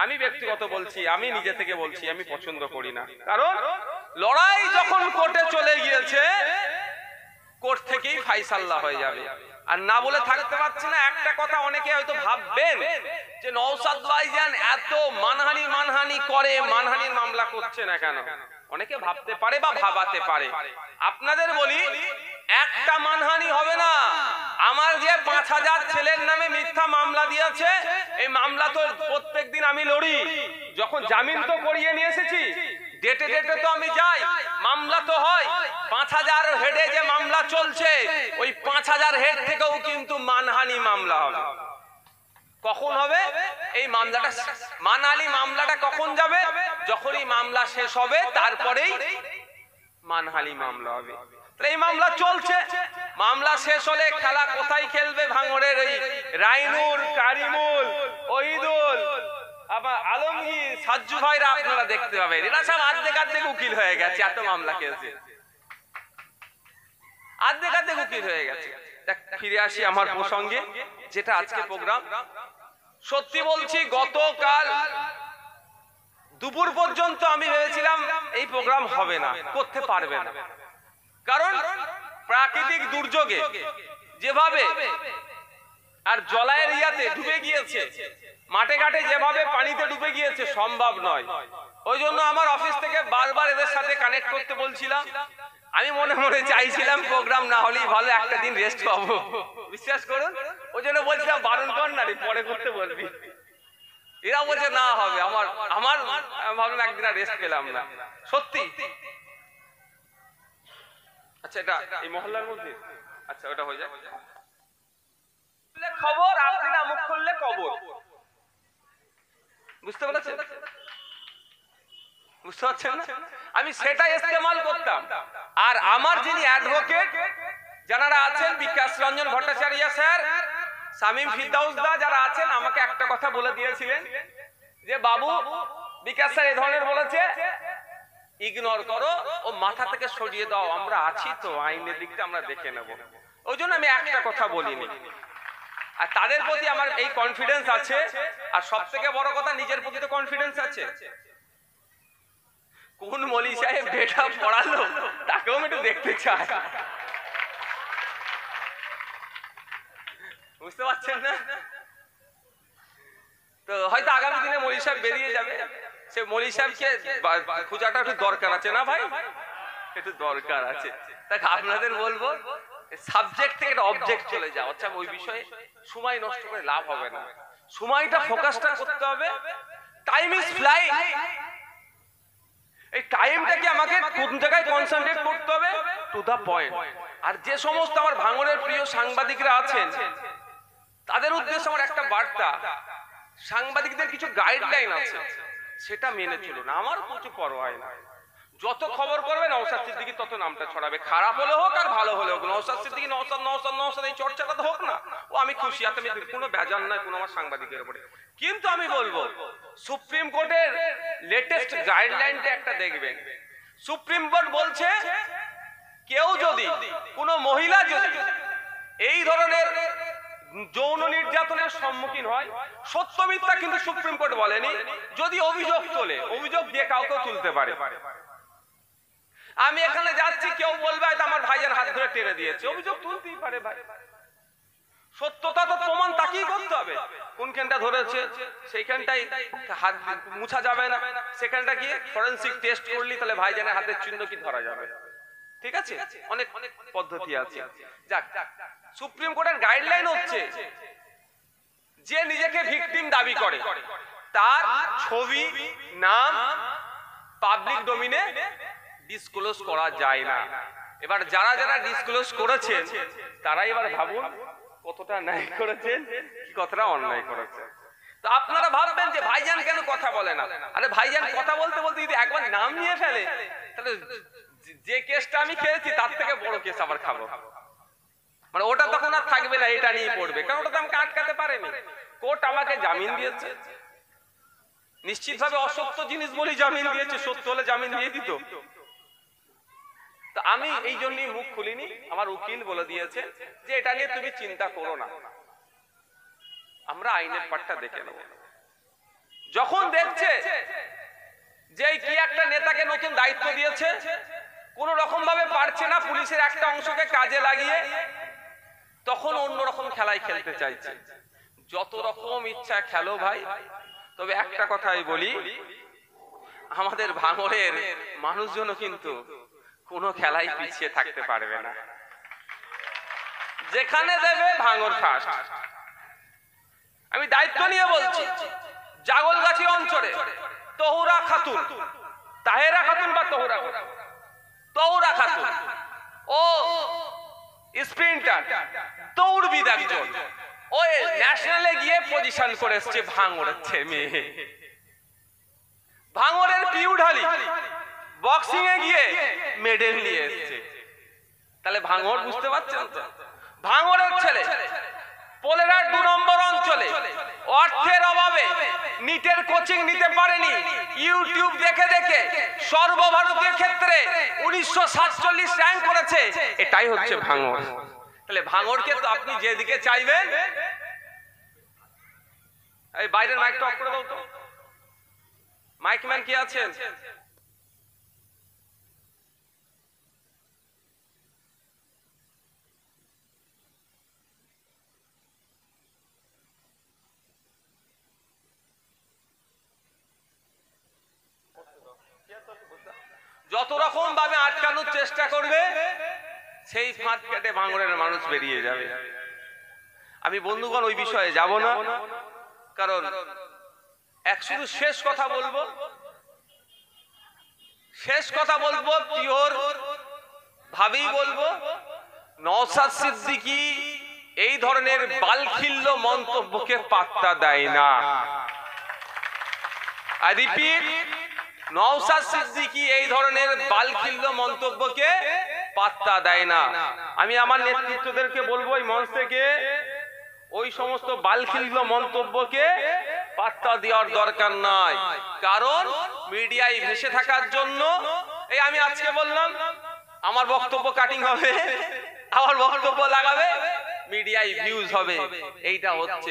আমি ব্যক্তিগত বলছি, আমি নিজে থেকে বলছি, আমি পছন্দ করি না। কারণ লড়াই যখন কোর্টে চলে গিয়েছে, কোর্ট থেকেই ফাইসাল্লা হয়ে যাবে। আর না বলে থাকতে পারছি না একটা কথা, অনেকে হয়তো ভাববেন যে নওশাদ ভাইজান এত মানহানি করে, মানহানির মামলা করছে না কেন? অনেকে ভাবতে পারে বা ভাবাতে পারে। আপনাদের বলি, একটা মানহানি হবে না। আমার যে 5000 ছেলের নামে মিথ্যা মামলা দিয়েছে, এই মামলা তো প্রত্যেকদিন আমি লড়ি। যখন জামিন তো করিয়ে নিয়ে এসেছি, ডেটে ডেটে তো আমি যাই, মামলা তো হয়। 5000 হেডে যে মামলা চলছে, ওই 5000 হেড থেকেও কিন্তু মানহানি মামলা হবে। কখন হবে এই মামলাটা? মানহানি মামলাটা কখন যাবে? যখনই মামলা শেষ হবে, তারপরেই মানহানি মামলা হবে। এই মামলা চলছে, মামলা শেষ হলে খেলা কোথায় খেলবে? ভাঙড়ের এই রাইনুর, কারিমুল, ওহিদুল, আবার আলমগীর, সাজ্জু ভাইরা আপনারা দেখতে পাবেন, এরা সব আর্ধেক উকিল হয়ে গেছে। এত মামলা খেলছে, আর্ধেক উকিল হয়ে গেছে। ফিরে আসি আমার প্রসঙ্গে, যেটা আজকে প্রোগ্রাম। সত্যি বলছি, গতকাল দুপুর পর্যন্ত আমি ভেবেছিলাম এই প্রোগ্রাম হবে না, করতে পারবে না। কারণ প্রাকৃতিক দুর্যোগে যেভাবে আর জলায়ের ইয়াতে ডুবে গিয়েছে, মাঠে ঘাটে যেভাবে পানিতে ডুবে গিয়েছে, সম্ভব নয়। ওই জন্য আমার অফিস থেকে বারবার এদের সাথে কানেক্ট করতে বলছিলাম। আমি মনে মনে চাইছিলাম প্রোগ্রাম না হলেই ভালো, একটা দিন রেস্ট পাবো। বিশ্বাস করুন, ওই জন্য বলছিলাম বারণ কর না রে, পরে করতে বলবি। এরা বলছে না হবে। আমার ভাবলাম একদিন আর রেস্ট পেলাম না, সত্যি। আচ্ছা, এটা এই মহল্লার মধ্যে, আচ্ছা ওটা হয়ে যায়। খবর আপনি না মুখ খুললে কবর, বুঝতে পারছেন? বুঝতে পারছেন না? আমি সেটা ইস্তেমাল করতাম। আর আমার যিনি অ্যাডভোকেট যারা আছেন, বিকাশ রঞ্জন ভট্টাচার্য স্যার, শামীম ফিরদাউস দা যারা আছেন, আমাকে একটা কথা বলে দিয়েছিলেন যে বাবু, বিকাশ স্যার এই ধরনের বলেছে, ইগনোর করো, ও মাথা থেকে সরিয়ে দাও, আমরা আছি তো, আইনের দিকটা আমরা দেখে নেব। ওই জন্য আমি একটা কথা বলিনি। আর তাদের প্রতি আমার এই কনফিডেন্স আছে। আর সব থেকে বড় কথা, নিজের প্রতি তো কনফিডেন্স আছে। কোন মলি সাহেব বেটা পড়ালো, তাকেও আমি একটু দেখতে চাই। বুঝতে পারছেন না? তো হয়তো আগামী দিনে মলি সাহেব বেরিয়ে যাবে, সে মলি সাহেবকে খোঁজাটা একটু দরকার আছে না ভাই? একটু দরকার আছে। তাই আপনাদের বলবো, সাবজেক্ট থেকে একটা অবজেক্ট চলে যাও। আচ্ছা, ওই বিষয়ে সময় নষ্ট করে লাভ হবে না, সময়টা ফোকাসটা করতে হবে। Time is flying. এই টাইমটাকে আমাকে কোন জায়গায় কনসেন্ট্রেট করতে হবে, টু দা পয়েন্ট। আর যে সমস্ত আমার ভাঙড়ের প্রিয় সাংবাদিকরা আছেন, তাদের উদ্দেশ্যে আমার একটা বার্তা, সাংবাদিকদের কিছু গাইডলাইন আছে, সেটা মেনে চলুন। আমার কিছু পরোয়া না, যত খবর করবে নওশাদ সিদ্দিকী তত নামটা ছড়াবে, খারাপ হলে হোক আর ভালো হলে হোক। নওশাদ সিদ্দিকী নওশাদ এই চর্চাটা তো হোক না, ও আমি খুশি, আমি কোনো বেজার নয় কোনো আমার সাংবাদিকের উপরে। কিন্তু আমি বলবো, সুপ্রিম কোর্টের লেটেস্ট গাইডলাইনটা একটা দেখবেন। সুপ্রিম কোর্ট বলছে, কেউ যদি, কোনো মহিলা যদি এই ধরনের যৌন নির্যাতনের সম্মুখীন হয়, সত্য মিথ্যা কিন্তু সুপ্রিম কোর্ট বলেনি, যদি অভিযোগ তোলে, অভিযোগ দিয়ে কাউকে তুলতে পারে। আমি এখানে যাচ্ছি, কেউ বলবে হয়তো আমার ভাইজান হাত ধরে টেনে দিয়েছে, অভিযোগ তুলতেই পারে ভাই। সত্যতা তো প্রমাণ তাকেই করতে হবে, কোনখানটা ধরেছে সেইখানটাই হাত মুছা যাবে না, সেখানটা গিয়ে ফরেনসিক টেস্ট করলি তাহলে ভাইজানের হাতের চিহ্ন কি ধরা যাবে। ঠিক আছে, অনেক অনেক পদ্ধতি আছে। যাক, সুপ্রিম কোর্টের গাইডলাইন হচ্ছে, যে নিজেকে ভিকটিম দাবি করে তার ছবি, নাম পাবলিক ডোমিনে ডিসক্লোজ করা যায় না। এবার যারা যারা ডিসক্লোজ করেছেন, তারা এবার ভাবুন কতটা ন্যায় করেছেন, কতটা অন্যায় করেছেন। তো আপনারা ভাববেন যে ভাইজান কেন কথা বলে না। আরে ভাইজান কথা বলতে বলতে যদি একবার নাম নিয়ে ফেলে, তাহলে যে কেসটা আমি খেয়েছি তার থেকে বড় কেস আবার খাবো। মানে ওটা তখন আর থাকবে না, এটা নিয়ে পড়বে, কারণ ওটা তো আমাকে আটকাতে পারেনি। কোর্ট আমাকে জামিন দিয়েছে, নিশ্চিতভাবে অসত্য জিনিস বলি জামিন দিয়েছে, সত্য হলে জামিন দিয়ে দিত। তো আমি এই জন্যই মুখ খুলিনি। আমার উকিল বলে দিয়েছে যে এটা নিয়ে তুমি চিন্তা করো না, আমরা আইনের পাটটা দেখে নেব। যখন দেখছে যে কি একটা নেতাকে নতুন দায়িত্ব দিয়েছে, কোন রকম ভাবে পারছে না পুলিশের একটা অংশকে কাজে লাগিয়ে, তখন অন্যরকম খেলাই খেলতে চাইছে। যত রকম ইচ্ছা খেলো ভাই, তবে একটা কথাই বলি, আমাদের ভাঙড়ের মানুষজনও কিন্তু কোনো খেলাই পিছিয়ে থাকতে পারবে না। যেখানে দেবে ভাঙড় ফার্স্ট। আমি দায়িত্ব নিয়ে বলছি, জাগলগাছি অঞ্চলে তহুরা খাতুন, তাহেরা খাতুন বা তহুরা খাতুন ও স্প্রিন্টার দৌড়বিদ একজন, ও ন্যাশনালে গিয়ে পজিশন করে এসছে ভাঙড়ের মেয়ে। ভাঙড়ের পিউঢালি বক্সিং এ গিয়ে মেডেল নিয়ে এসছে। তাহলে ভাঙড় বুঝতে পারছেন তো? ভাঙড়ের ছেলে পোলেরার 2 নম্বর অঞ্চলে অর্থের অভাবে নিটের কোচিং নিতে পারেনি, ইউটিউব দেখে দেখে সর্বভারতীয় ক্ষেত্রে 1947 র্যাঙ্ক করেছে। এটাই হচ্ছে ভাঙড়। তাহলে ভাঙড়কে তো আপনি যেদিকে চাইবেন, এই বাইরের মাইকটা অফ করে দাও তো, মাইকম্যান কি আছেন? যত রকম ভাবে আটকানোর চেষ্টা করবে, সেই ফাঁদ কেটে ভাঙড়ের মানুষ বেরিয়ে যাবে। আমি বন্ধুগণ ওই বিষয়ে যাব না, কারণ শুধু শেষ কথা বলবো, পিওর ভাবেই বলবো, নওশাদ সিদ্দিকী এই ধরনের বালখিল্য মন্তব্যকে পাত্তা দেয় না। আই রিপিট, নওশাদ সিদ্দিকী এই ধরনের বালখিল্য মন্তব্যকে পাত্তা দেয় না। আমি আমার নেতৃত্বদেরকে বলবো এই মঞ্চ থেকে, ওই সমস্ত বালখিল্য মন্তব্যকে পাত্তা দেওয়ার দরকার নাই। কারণ মিডিয়ায় ভেসে থাকার জন্য, এই আমি আজকে বললাম আমার বক্তব্য কাটিং হবে, আমার বক্তব্য লাগাবে, মিডিয়ায় ভিউজ হবে, এইটা হচ্ছে।